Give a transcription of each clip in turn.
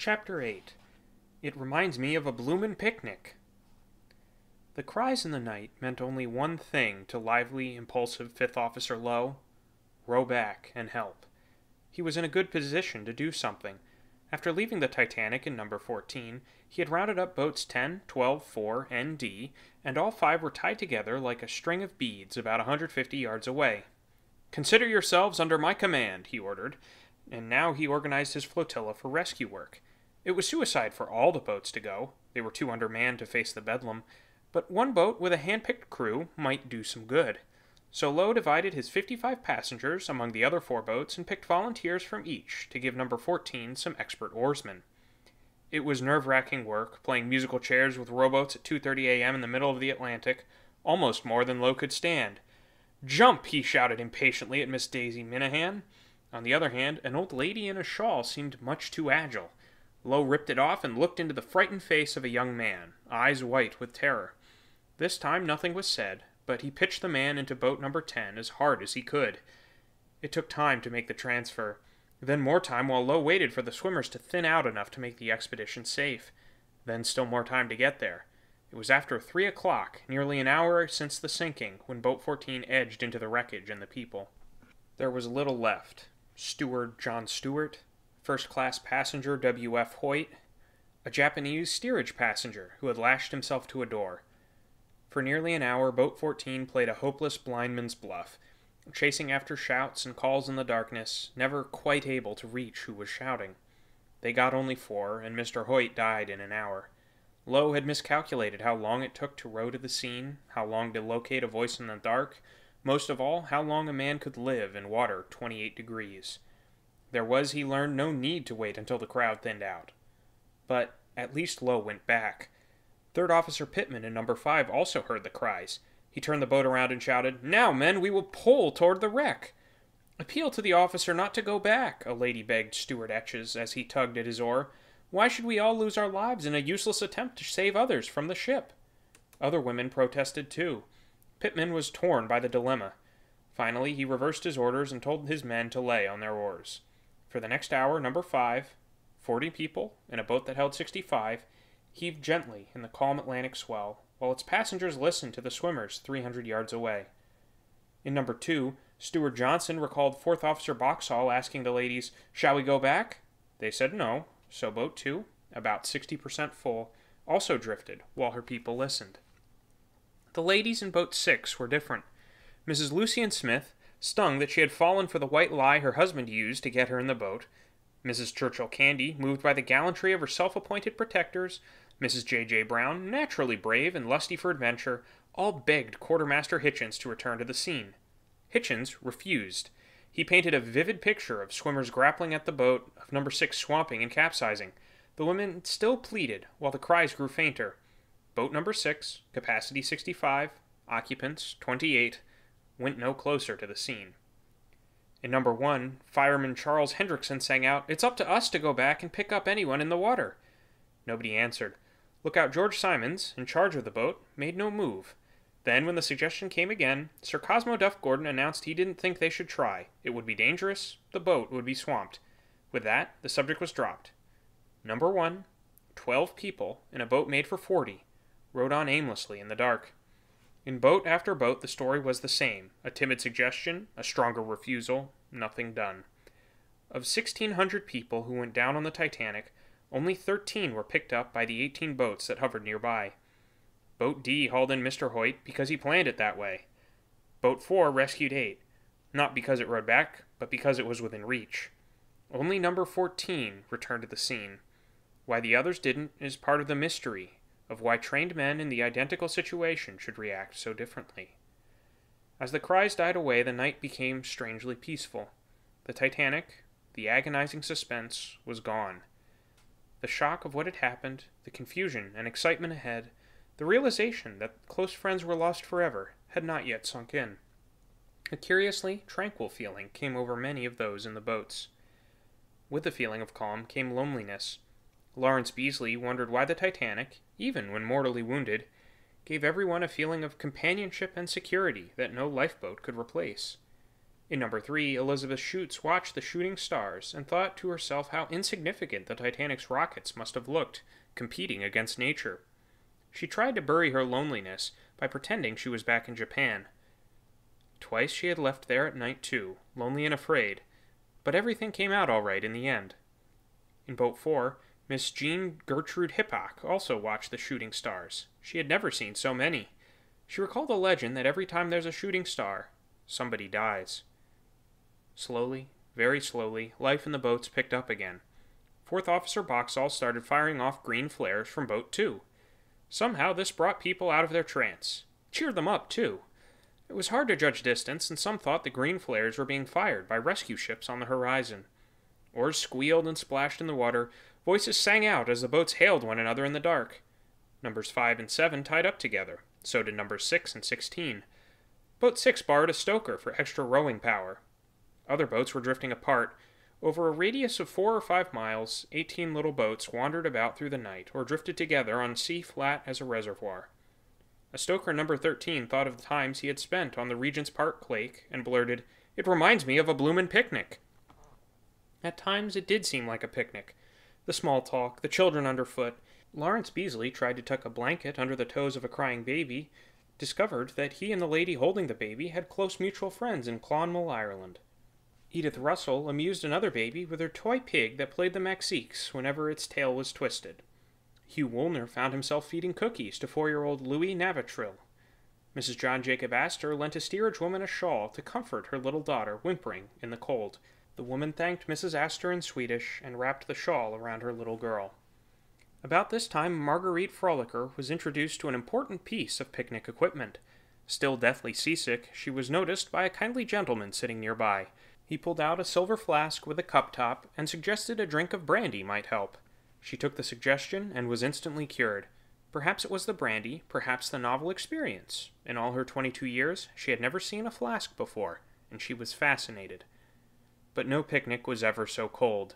Chapter 8. It reminds me of a Bloomin' picnic. The cries in the night meant only one thing to lively, impulsive Fifth Officer Lowe: row back and help. He was in a good position to do something. After leaving the Titanic in number 14, he had rounded up boats 10, 12, 4, and D, and all five were tied together like a string of beads about 150 yards away. "Consider yourselves under my command," he ordered, and now he organized his flotilla for rescue work. It was suicide for all the boats to go. They were too undermanned to face the bedlam, but one boat with a hand-picked crew might do some good. So Lowe divided his 55 passengers among the other four boats and picked volunteers from each to give number 14 some expert oarsmen. It was nerve-wracking work, playing musical chairs with rowboats at 2:30 a.m. in the middle of the Atlantic, almost more than Lowe could stand. "Jump!" he shouted impatiently at Miss Daisy Minahan. On the other hand, an old lady in a shawl seemed much too agile. Lowe ripped it off and looked into the frightened face of a young man, eyes white with terror. This time nothing was said, but he pitched the man into boat number 10 as hard as he could. It took time to make the transfer, then more time while Lowe waited for the swimmers to thin out enough to make the expedition safe, then still more time to get there. It was after 3 o'clock, nearly an hour since the sinking, when boat 14 edged into the wreckage and the people. There was little left. Steward John Stewart, first-class passenger W.F. Hoyt, a Japanese steerage passenger who had lashed himself to a door. For nearly an hour, boat 14 played a hopeless blindman's bluff, chasing after shouts and calls in the darkness, never quite able to reach who was shouting. They got only 4, and Mr. Hoyt died in an hour. Lowe had miscalculated how long it took to row to the scene, how long to locate a voice in the dark, most of all, how long a man could live in water 28 degrees. There was, he learned, no need to wait until the crowd thinned out. But at least Lowe went back. Third Officer Pittman in number 5 also heard the cries. He turned the boat around and shouted, "Now, men, we will pull toward the wreck." "Appeal to the officer not to go back," a lady begged Steward Etches as he tugged at his oar. "Why should we all lose our lives in a useless attempt to save others from the ship?" Other women protested too. Pittman was torn by the dilemma. Finally, he reversed his orders and told his men to lay on their oars. For the next hour, number 5, 40 people, in a boat that held 65, heaved gently in the calm Atlantic swell, while its passengers listened to the swimmers 300 yards away. In number 2, Steward Johnson recalled 4th Officer Boxhall asking the ladies, "Shall we go back?" They said no, so boat 2, about 60% full, also drifted while her people listened. The ladies in boat 6 were different. Mrs. Lucien Smith, stung that she had fallen for the white lie her husband used to get her in the boat; Mrs. Churchill Candy, moved by the gallantry of her self-appointed protectors; Mrs. J.J. Brown, naturally brave and lusty for adventure, all begged Quartermaster Hitchens to return to the scene. Hitchens refused. He painted a vivid picture of swimmers grappling at the boat, of number 6 swamping and capsizing. The women still pleaded, while the cries grew fainter. Boat number 6, capacity 65, occupants 28, went no closer to the scene. In number 1, Fireman Charles Hendrickson sang out, "It's up to us to go back and pick up anyone in the water." Nobody answered. Lookout George Simons, in charge of the boat, made no move. Then, when the suggestion came again, Sir Cosmo Duff Gordon announced he didn't think they should try. It would be dangerous. The boat would be swamped. With that, the subject was dropped. Number 1, 12 people, in a boat made for 40, rowed on aimlessly in the dark. In boat after boat, the story was the same. A timid suggestion, a stronger refusal, nothing done. Of 1,600 people who went down on the Titanic, only 13 were picked up by the 18 boats that hovered nearby. Boat D hauled in Mr. Hoyt because he planned it that way. Boat 4 rescued 8, not because it rowed back, but because it was within reach. Only number 14 returned to the scene. Why the others didn't is part of the mystery of why trained men in the identical situation should react so differently. As the cries died away, the night became strangely peaceful. The Titanic, the agonizing suspense, was gone. The shock of what had happened, the confusion and excitement ahead, the realization that close friends were lost forever, had not yet sunk in. A curiously tranquil feeling came over many of those in the boats. With the feeling of calm came loneliness. Lawrence Beasley wondered why the Titanic, even when mortally wounded, gave everyone a feeling of companionship and security that no lifeboat could replace. In number 3, Elizabeth Schutz watched the shooting stars and thought to herself how insignificant the Titanic's rockets must have looked, competing against nature. She tried to bury her loneliness by pretending she was back in Japan. Twice she had left there at night too, lonely and afraid, but everything came out all right in the end. In Boat 4, Miss Jean Gertrude Hippock also watched the shooting stars. She had never seen so many. She recalled a legend that every time there's a shooting star, somebody dies. Slowly, very slowly, life in the boats picked up again. Fourth Officer Boxall started firing off green flares from Boat 2. Somehow this brought people out of their trance. Cheered them up, too. It was hard to judge distance, and some thought the green flares were being fired by rescue ships on the horizon. Oars squealed and splashed in the water. Voices sang out as the boats hailed one another in the dark. Numbers 5 and 7 tied up together. So did numbers 6 and 16. Boat 6 borrowed a stoker for extra rowing power. Other boats were drifting apart. Over a radius of 4 or 5 miles, 18 little boats wandered about through the night or drifted together on sea flat as a reservoir. A stoker number 13 thought of the times he had spent on the Regent's Park Lake and blurted, "It reminds me of a Bloomin' picnic." At times it did seem like a picnic. The small talk, the children underfoot. Lawrence Beasley tried to tuck a blanket under the toes of a crying baby, discovered that he and the lady holding the baby had close mutual friends in Clonmel, Ireland. Edith Russell amused another baby with her toy pig that played the Mexiques whenever its tail was twisted. Hugh Woolner found himself feeding cookies to 4-year-old Louis Navatril. Mrs. John Jacob Astor lent a steerage woman a shawl to comfort her little daughter whimpering in the cold. The woman thanked Mrs. Astor in Swedish and wrapped the shawl around her little girl. About this time, Marguerite Frolicker was introduced to an important piece of picnic equipment. Still deathly seasick, she was noticed by a kindly gentleman sitting nearby. He pulled out a silver flask with a cup top and suggested a drink of brandy might help. She took the suggestion and was instantly cured. Perhaps it was the brandy, perhaps the novel experience. In all her 22 years, she had never seen a flask before, and she was fascinated. But no picnic was ever so cold.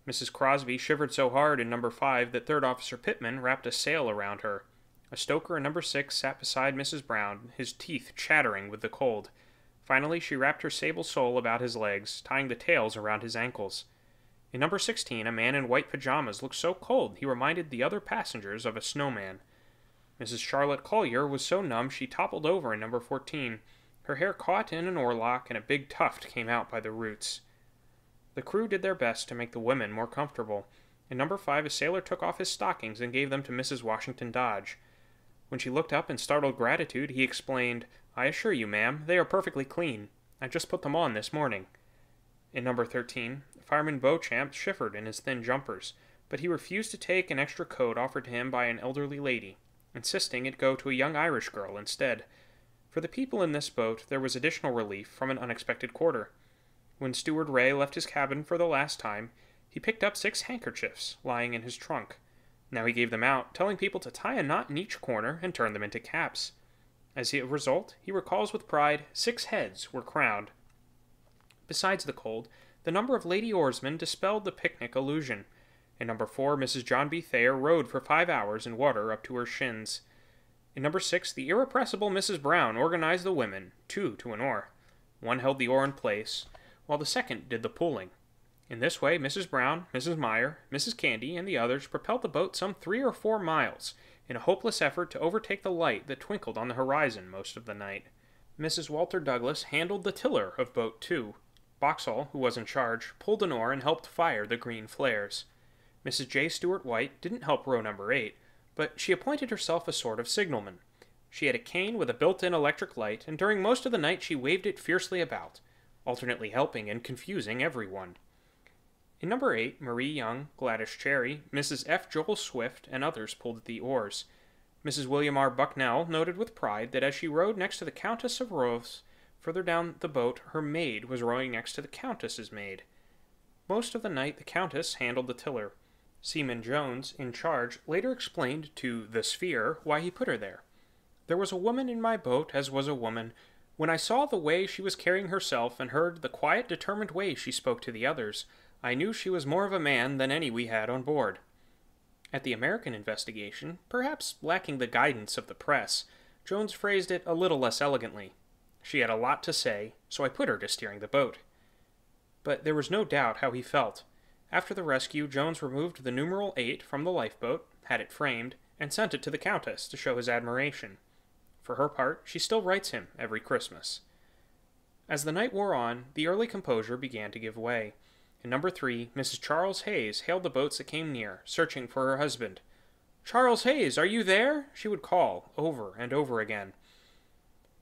Mrs. Crosby shivered so hard in number 5 that Third Officer Pittman wrapped a sail around her. A stoker in number 6 sat beside Mrs. Brown, his teeth chattering with the cold. Finally, she wrapped her sable sole about his legs, tying the tails around his ankles. In number 16, a man in white pajamas looked so cold he reminded the other passengers of a snowman. Mrs. Charlotte Collier was so numb she toppled over in number 14. Her hair caught in an oarlock and a big tuft came out by the roots. The crew did their best to make the women more comfortable. In number 5, a sailor took off his stockings and gave them to Mrs. Washington Dodge. When she looked up in startled gratitude, he explained, "I assure you, ma'am, they are perfectly clean. I just put them on this morning." In number 13, Fireman Beauchamp shivered in his thin jumpers, but he refused to take an extra coat offered to him by an elderly lady, insisting it go to a young Irish girl instead. For the people in this boat, there was additional relief from an unexpected quarter. When Steward Ray left his cabin for the last time, he picked up 6 handkerchiefs lying in his trunk. Now he gave them out, telling people to tie a knot in each corner and turn them into caps. As a result, he recalls with pride, 6 heads were crowned. Besides the cold, the number of lady oarsmen dispelled the picnic illusion. In number 4, Mrs. John B. Thayer rowed for 5 hours in water up to her shins. In number 6, the irrepressible Mrs. Brown organized the women, 2 to an oar. One held the oar in place, while the second did the pulling. In this way, Mrs. Brown, Mrs. Meyer, Mrs. Candy, and the others propelled the boat some 3 or 4 miles, in a hopeless effort to overtake the light that twinkled on the horizon most of the night. Mrs. Walter Douglas handled the tiller of Boat 2. Boxall, who was in charge, pulled an oar and helped fire the green flares. Mrs. J. Stewart White didn't help row number 8, but she appointed herself a sort of signalman. She had a cane with a built-in electric light, and during most of the night she waved it fiercely about, alternately helping and confusing everyone. In number 8, Marie Young, Gladys Cherry, Mrs. F. Joel Swift, and others pulled at the oars. Mrs. William R. Bucknell noted with pride that as she rowed next to the Countess of Roves, further down the boat her maid was rowing next to the Countess's maid. Most of the night the Countess handled the tiller. Seaman Jones, in charge, later explained to the Sphere why he put her there. "There was a woman in my boat, as was a woman. When I saw the way she was carrying herself and heard the quiet, determined way she spoke to the others, I knew she was more of a man than any we had on board." At the American investigation, perhaps lacking the guidance of the press, Jones phrased it a little less elegantly. "She had a lot to say, so I put her to steering the boat. But there was no doubt how he felt. After the rescue, Jones removed the numeral 8 from the lifeboat, had it framed, and sent it to the Countess to show his admiration. For her part, she still writes him every Christmas. As the night wore on, the early composure began to give way. In number 3, Mrs. Charles Hayes hailed the boats that came near, searching for her husband. "Charles Hayes, are you there?" she would call, over and over again.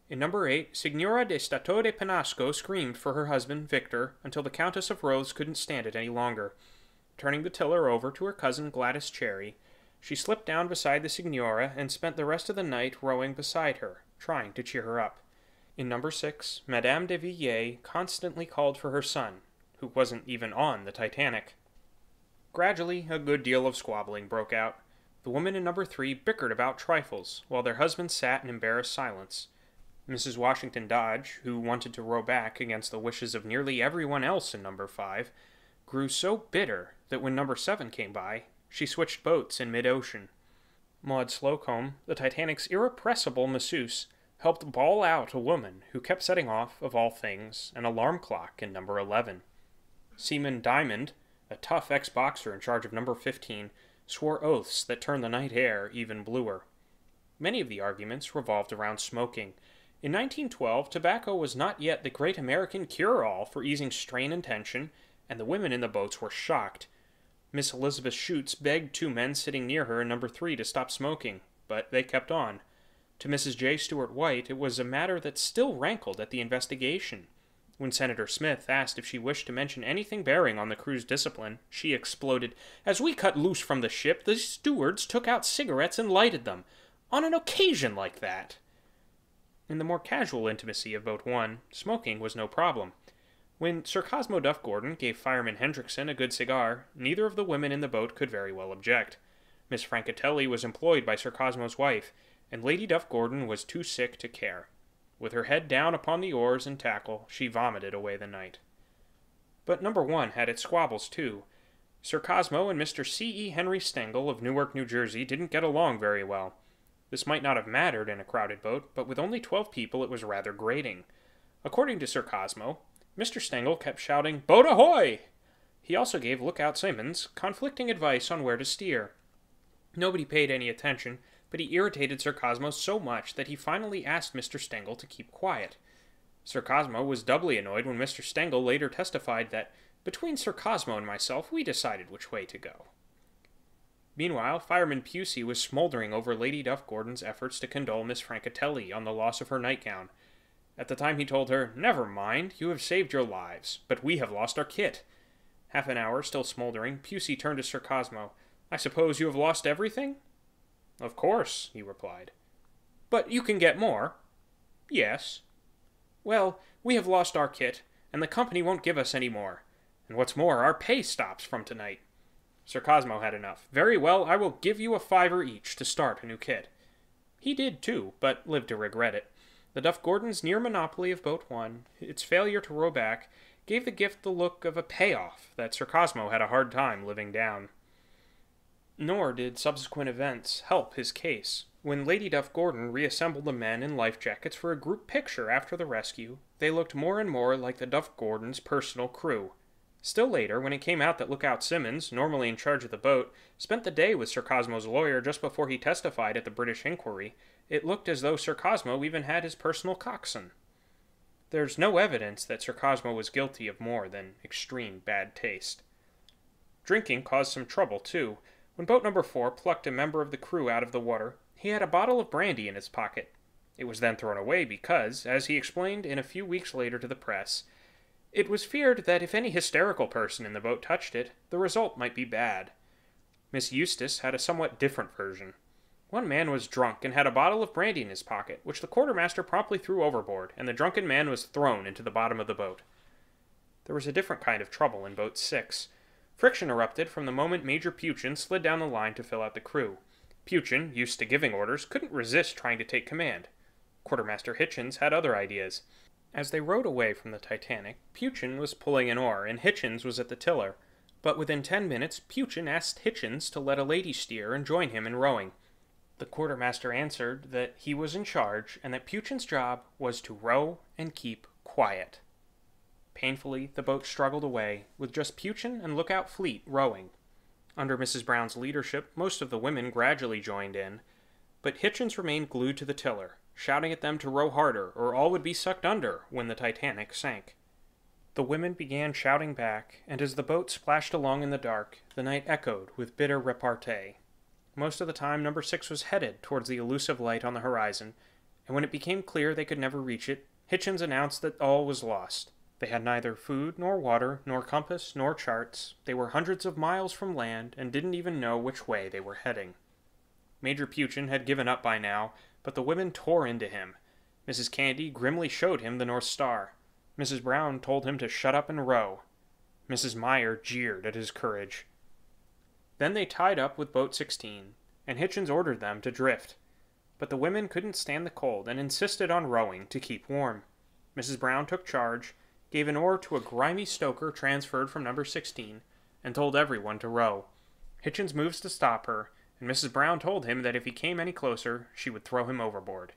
In number 8, Signora de Stato de Penasco screamed for her husband, Victor, until the Countess of Rothes couldn't stand it any longer. Turning the tiller over to her cousin Gladys Cherry, she slipped down beside the Signora and spent the rest of the night rowing beside her, trying to cheer her up. In number 6, Madame de Villiers constantly called for her son, who wasn't even on the Titanic. Gradually, a good deal of squabbling broke out. The women in number 3 bickered about trifles, while their husbands sat in embarrassed silence. Mrs. Washington Dodge, who wanted to row back against the wishes of nearly everyone else in number 5, grew so bitter that when number 7 came by, she switched boats in mid-ocean. Maud Slocombe, the Titanic's irrepressible masseuse, helped bawl out a woman who kept setting off, of all things, an alarm clock in number 11. Seaman Diamond, a tough ex-boxer in charge of number 15, swore oaths that turned the night air even bluer. Many of the arguments revolved around smoking. In 1912, tobacco was not yet the great American cure-all for easing strain and tension, and the women in the boats were shocked. Miss Elizabeth Schutz begged 2 men sitting near her in number 3 to stop smoking, but they kept on. To Mrs. J. Stuart White, it was a matter that still rankled at the investigation. When Senator Smith asked if she wished to mention anything bearing on the crew's discipline, she exploded, "As we cut loose from the ship, the stewards took out cigarettes and lighted them. On an occasion like that!" In the more casual intimacy of Boat 1, smoking was no problem. When Sir Cosmo Duff Gordon gave Fireman Hendrickson a good cigar, neither of the women in the boat could very well object. Miss Francatelli was employed by Sir Cosmo's wife, and Lady Duff Gordon was too sick to care. With her head down upon the oars and tackle, she vomited away the night. But number 1 had its squabbles, too. Sir Cosmo and Mr. C. E. Henry Stengel of Newark, New Jersey, didn't get along very well. This might not have mattered in a crowded boat, but with only 12 people it was rather grating. According to Sir Cosmo, Mr. Stengel kept shouting, "Boat ahoy!" He also gave Lookout Simmons conflicting advice on where to steer. Nobody paid any attention, but he irritated Sir Cosmo so much that he finally asked Mr. Stengel to keep quiet. Sir Cosmo was doubly annoyed when Mr. Stengel later testified that, "Between Sir Cosmo and myself, we decided which way to go." Meanwhile, Fireman Pusey was smoldering over Lady Duff Gordon's efforts to condole Miss Francatelli on the loss of her nightgown. At the time he told her, "Never mind, you have saved your lives, but we have lost our kit." Half an hour still smoldering, Pusey turned to Sir Cosmo. "I suppose you have lost everything?" "Of course," he replied. "But you can get more?" "Yes." "Well, we have lost our kit, and the company won't give us any more. And what's more, our pay stops from tonight." Sir Cosmo had enough. "Very well, I will give you a $5 each to start a new kit." He did, too, but lived to regret it. The Duff Gordon's near monopoly of Boat 1, its failure to row back, gave the gift the look of a payoff that Sir Cosmo had a hard time living down. Nor did subsequent events help his case. When Lady Duff Gordon reassembled the men in life jackets for a group picture after the rescue, they looked more and more like the Duff Gordon's personal crew. Still later, when it came out that Lookout Simmons, normally in charge of the boat, spent the day with Sir Cosmo's lawyer just before he testified at the British inquiry, it looked as though Sir Cosmo even had his personal coxswain. There's no evidence that Sir Cosmo was guilty of more than extreme bad taste. Drinking caused some trouble, too. When boat number 4 plucked a member of the crew out of the water, he had a bottle of brandy in his pocket. It was then thrown away because, as he explained in a few weeks later to the press, it was feared that if any hysterical person in the boat touched it, the result might be bad. Miss Eustace had a somewhat different version. One man was drunk and had a bottle of brandy in his pocket, which the quartermaster promptly threw overboard, and the drunken man was thrown into the bottom of the boat. There was a different kind of trouble in boat 6. Friction erupted from the moment Major Puchin slid down the line to fill out the crew. Puchin, used to giving orders, couldn't resist trying to take command. Quartermaster Hitchens had other ideas. As they rowed away from the Titanic, Puchin was pulling an oar, and Hitchens was at the tiller. But within 10 minutes, Puchin asked Hitchens to let a lady steer and join him in rowing. The quartermaster answered that he was in charge, and that Puchin's job was to row and keep quiet. Painfully, the boat struggled away, with just Puchin and Lookout Fleet rowing. Under Mrs. Brown's leadership, most of the women gradually joined in, but Hitchens remained glued to the tiller, shouting at them to row harder or all would be sucked under when the Titanic sank. The women began shouting back, and as the boat splashed along in the dark, the night echoed with bitter repartee. Most of the time, Number 6 was headed towards the elusive light on the horizon, and when it became clear they could never reach it, Hitchens announced that all was lost. They had neither food, nor water, nor compass, nor charts. They were hundreds of miles from land, and didn't even know which way they were heading. Major Puchin had given up by now, but the women tore into him. Mrs. Candy grimly showed him the North Star. Mrs. Brown told him to shut up and row. Mrs. Meyer jeered at his courage. Then they tied up with Boat 16, and Hitchens ordered them to drift. But the women couldn't stand the cold and insisted on rowing to keep warm. Mrs. Brown took charge, gave an oar to a grimy stoker transferred from Number 16, and told everyone to row. Hitchens moves to stop her, and Mrs. Brown told him that if he came any closer, she would throw him overboard.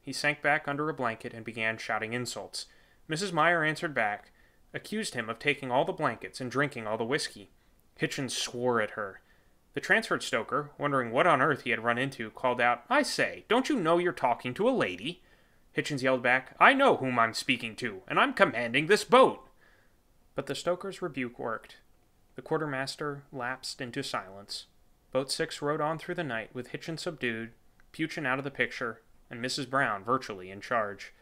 He sank back under a blanket and began shouting insults. Mrs. Meyer answered back, accused him of taking all the blankets and drinking all the whiskey. Hitchens swore at her. The transferred stoker, wondering what on earth he had run into, called out, "I say, don't you know you're talking to a lady?" Hitchens yelled back, "I know whom I'm speaking to, and I'm commanding this boat." But the stoker's rebuke worked. The quartermaster lapsed into silence. Boat 6 rode on through the night with Hitchens subdued, Puchin out of the picture, and Mrs. Brown virtually in charge.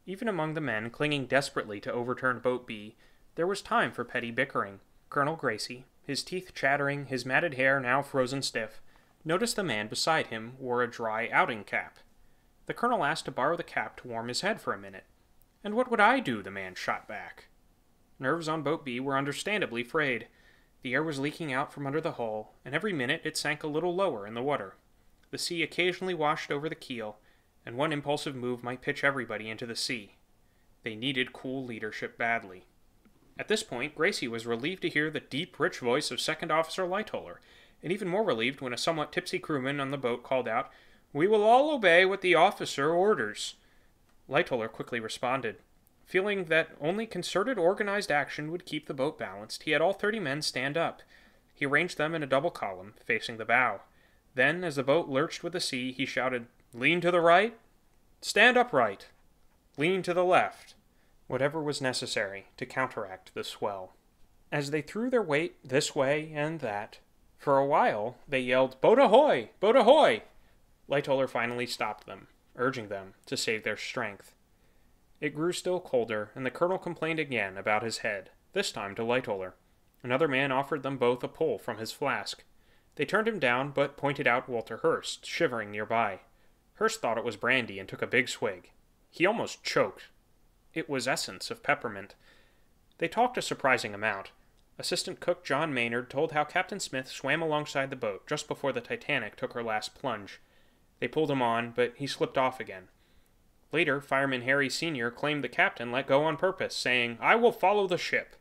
Even among the men clinging desperately to overturned Boat B, there was time for petty bickering. Colonel Gracie, his teeth chattering, his matted hair now frozen stiff, noticed the man beside him wore a dry outing cap. The colonel asked to borrow the cap to warm his head for a minute. "And what would I do?" the man shot back. Nerves on Boat B were understandably frayed. The air was leaking out from under the hull, and every minute it sank a little lower in the water. The sea occasionally washed over the keel, and one impulsive move might pitch everybody into the sea. They needed cool leadership badly. At this point, Gracie was relieved to hear the deep, rich voice of Second Officer Lightoller, and even more relieved when a somewhat tipsy crewman on the boat called out, "We will all obey what the officer orders." Lightoller quickly responded. Feeling that only concerted, organized action would keep the boat balanced, he had all 30 men stand up. He arranged them in a double column, facing the bow. Then, as the boat lurched with the sea, he shouted, "Lean to the right. Stand upright. Lean to the left." Whatever was necessary to counteract the swell. As they threw their weight this way and that, for a while they yelled, "Boat ahoy! Boat ahoy!" Lightoller finally stopped them, urging them to save their strength. It grew still colder, and the colonel complained again about his head, this time to Lightoller. Another man offered them both a pull from his flask. They turned him down, but pointed out Walter Hurst, shivering nearby. Hurst thought it was brandy and took a big swig. He almost choked. It was essence of peppermint. They talked a surprising amount. Assistant cook John Maynard told how Captain Smith swam alongside the boat just before the Titanic took her last plunge. They pulled him on, but he slipped off again. Later, Fireman Harry Sr. claimed the captain let go on purpose, saying, "I will follow the ship."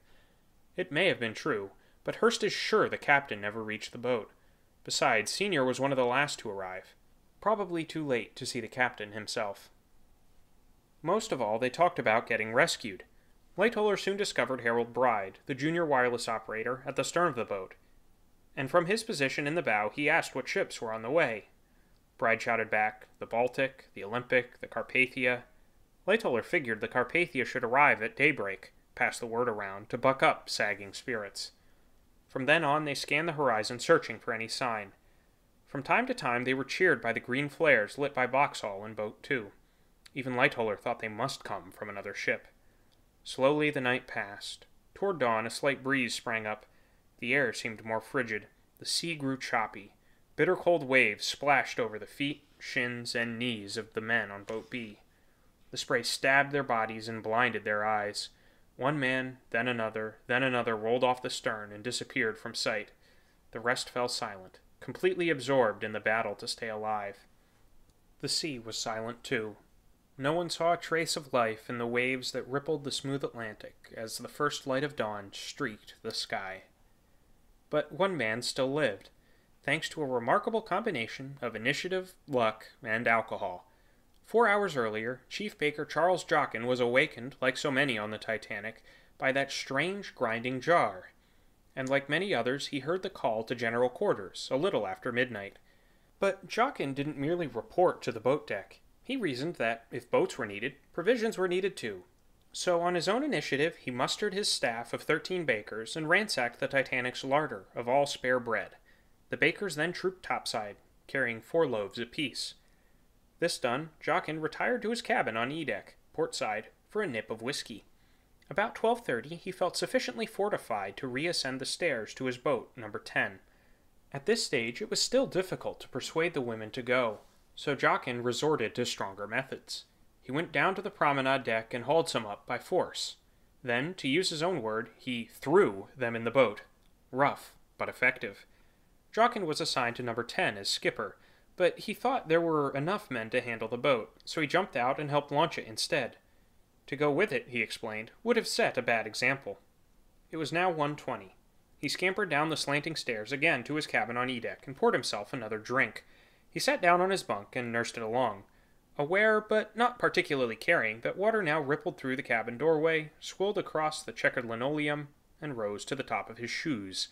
It may have been true, but Hurst is sure the captain never reached the boat. Besides, Sr. was one of the last to arrive. Probably too late to see the captain himself. Most of all, they talked about getting rescued. Lightoller soon discovered Harold Bride, the junior wireless operator, at the stern of the boat, and from his position in the bow he asked what ships were on the way. Bride shouted back, "The Baltic, the Olympic, the Carpathia." Lightoller figured the Carpathia should arrive at daybreak, pass the word around, to buck up sagging spirits. From then on they scanned the horizon searching for any sign. From time to time they were cheered by the green flares lit by Vauxhall in Boat 2. Even Lightoller thought they must come from another ship. Slowly the night passed. Toward dawn a slight breeze sprang up. The air seemed more frigid. The sea grew choppy. Bitter cold waves splashed over the feet, shins, and knees of the men on Boat B. The spray stabbed their bodies and blinded their eyes. One man, then another rolled off the stern and disappeared from sight. The rest fell silent, completely absorbed in the battle to stay alive. The sea was silent too. No one saw a trace of life in the waves that rippled the smooth Atlantic as the first light of dawn streaked the sky. But one man still lived, thanks to a remarkable combination of initiative, luck, and alcohol. 4 hours earlier, Chief Baker Charles Jochen was awakened, like so many on the Titanic, by that strange grinding jar. And like many others, he heard the call to general quarters, a little after midnight. But Jochen didn't merely report to the boat deck. He reasoned that, if boats were needed, provisions were needed too. So on his own initiative, he mustered his staff of 13 bakers and ransacked the Titanic's larder of all spare bread. The bakers then trooped topside, carrying 4 loaves apiece. This done, Jochen retired to his cabin on E-deck, port side, for a nip of whiskey. About 12:30, he felt sufficiently fortified to reascend the stairs to his boat, number 10. At this stage, it was still difficult to persuade the women to go, so Jochen resorted to stronger methods. He went down to the promenade deck and hauled some up by force. Then, to use his own word, he threw them in the boat. Rough, but effective. Jochen was assigned to number 10 as skipper, but he thought there were enough men to handle the boat, so he jumped out and helped launch it instead. To go with it, he explained, would have set a bad example. It was now 1:20. He scampered down the slanting stairs again to his cabin on E-deck and poured himself another drink. He sat down on his bunk and nursed it along, aware but not particularly caring that water now rippled through the cabin doorway, swirled across the checkered linoleum, and rose to the top of his shoes.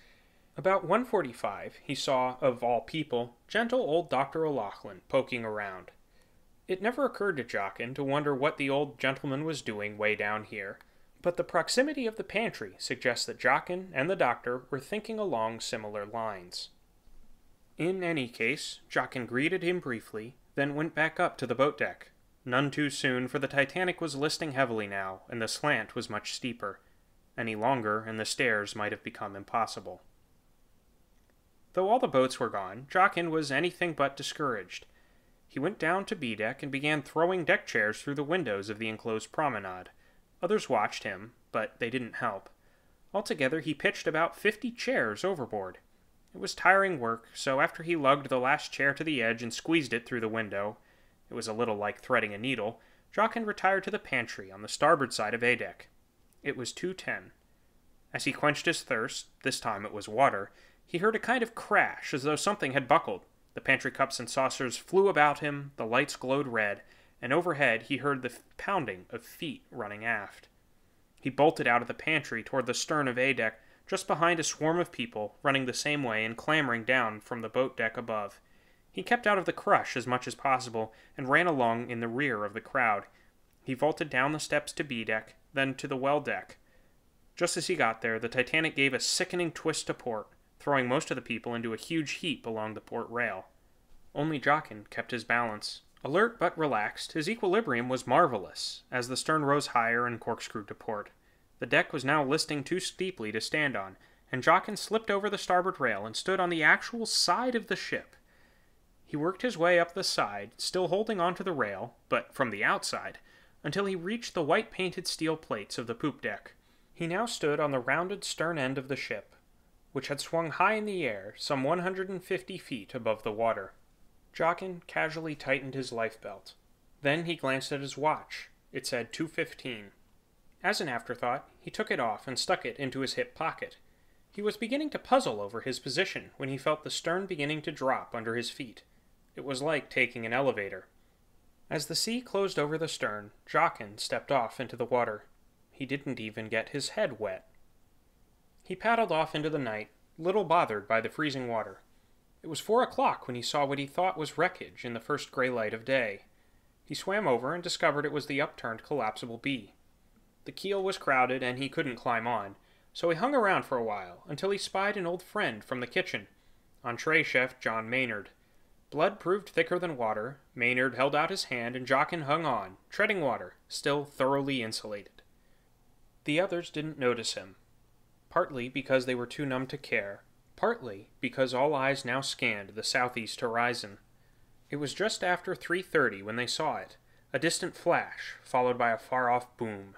About 1:45, he saw, of all people, gentle old Dr. O'Loughlin poking around. It never occurred to Jochen to wonder what the old gentleman was doing way down here, but the proximity of the pantry suggests that Jochen and the doctor were thinking along similar lines. In any case, Jochen greeted him briefly, then went back up to the boat deck. None too soon, for the Titanic was listing heavily now, and the slant was much steeper. Any longer, and the stairs might have become impossible. Though all the boats were gone, Jochen was anything but discouraged. He went down to B-deck and began throwing deck chairs through the windows of the enclosed promenade. Others watched him, but they didn't help. Altogether, he pitched about 50 chairs overboard. It was tiring work, so after he lugged the last chair to the edge and squeezed it through the window, it was a little like threading a needle, Jochen retired to the pantry on the starboard side of A-deck. It was 2:10. As he quenched his thirst, this time it was water, he heard a kind of crash as though something had buckled. The pantry cups and saucers flew about him, the lights glowed red, and overhead he heard the pounding of feet running aft. He bolted out of the pantry toward the stern of A-deck, just behind a swarm of people running the same way and clambering down from the boat deck above. He kept out of the crush as much as possible and ran along in the rear of the crowd. He vaulted down the steps to B-deck, then to the well deck. Just as he got there, the Titanic gave a sickening twist to port, throwing most of the people into a huge heap along the port rail. Only Jochen kept his balance. Alert but relaxed, his equilibrium was marvelous, as the stern rose higher and corkscrewed to port. The deck was now listing too steeply to stand on, and Jochen slipped over the starboard rail and stood on the actual side of the ship. He worked his way up the side, still holding onto the rail, but from the outside, until he reached the white-painted steel plates of the poop deck. He now stood on the rounded stern end of the ship, which had swung high in the air, some 150 feet above the water. Jochen casually tightened his lifebelt. Then he glanced at his watch. It said 2:15. As an afterthought, he took it off and stuck it into his hip pocket. He was beginning to puzzle over his position when he felt the stern beginning to drop under his feet. It was like taking an elevator. As the sea closed over the stern, Jochen stepped off into the water. He didn't even get his head wet. He paddled off into the night, little bothered by the freezing water. It was 4 o'clock when he saw what he thought was wreckage in the first gray light of day. He swam over and discovered it was the upturned collapsible B. The keel was crowded and he couldn't climb on, so he hung around for a while until he spied an old friend from the kitchen, entree chef John Maynard. Blood proved thicker than water. Maynard held out his hand and Jochen hung on, treading water, still thoroughly insulated. The others didn't notice him, partly because they were too numb to care, partly because all eyes now scanned the southeast horizon. It was just after 3:30 when they saw it, a distant flash, followed by a far-off boom.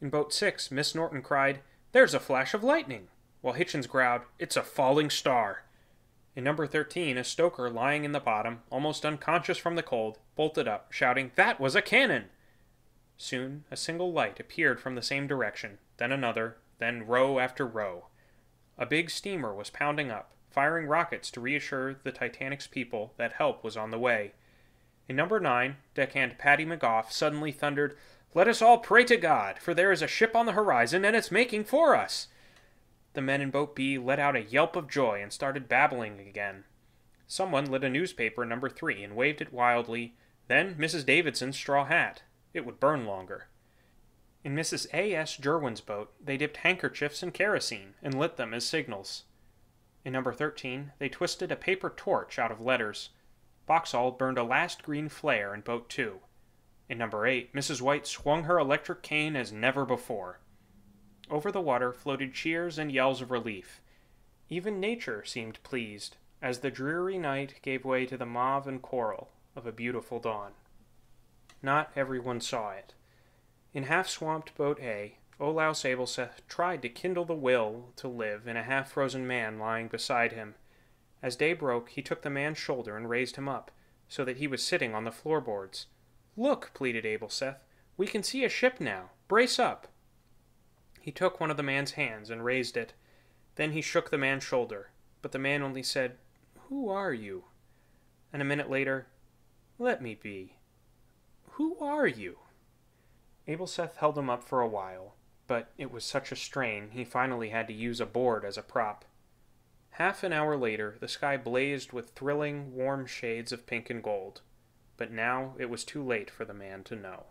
In Boat 6, Miss Norton cried, "There's a flash of lightning!" while Hitchens growled, "It's a falling star!" In number 13, a stoker lying in the bottom, almost unconscious from the cold, bolted up, shouting, "That was a cannon!" Soon, a single light appeared from the same direction, then another, then row after row. A big steamer was pounding up, firing rockets to reassure the Titanic's people that help was on the way. In number 9, deckhand Paddy McGough suddenly thundered, "Let us all pray to God, for there is a ship on the horizon, and it's making for us!" The men in boat B let out a yelp of joy and started babbling again. Someone lit a newspaper in number 3 and waved it wildly, then Mrs. Davidson's straw hat. It would burn longer. In Mrs. A.S. Jerwin's boat, they dipped handkerchiefs in kerosene and lit them as signals. In number 13, they twisted a paper torch out of letters. Boxall burned a last green flare in boat 2. In number 8, Mrs. White swung her electric cane as never before. Over the water floated cheers and yells of relief. Even nature seemed pleased, as the dreary night gave way to the mauve and coral of a beautiful dawn. Not everyone saw it. In half-swamped boat A, Olaus Abelseth tried to kindle the will to live in a half-frozen man lying beside him. As day broke, he took the man's shoulder and raised him up, so that he was sitting on the floorboards. "Look," pleaded Abelseth, "we can see a ship now. Brace up." He took one of the man's hands and raised it. Then he shook the man's shoulder, but the man only said, "Who are you?" And a minute later, "Let me be. Who are you?" Abelseth held him up for a while, but it was such a strain he finally had to use a board as a prop. Half an hour later, the sky blazed with thrilling, warm shades of pink and gold, but now it was too late for the man to know.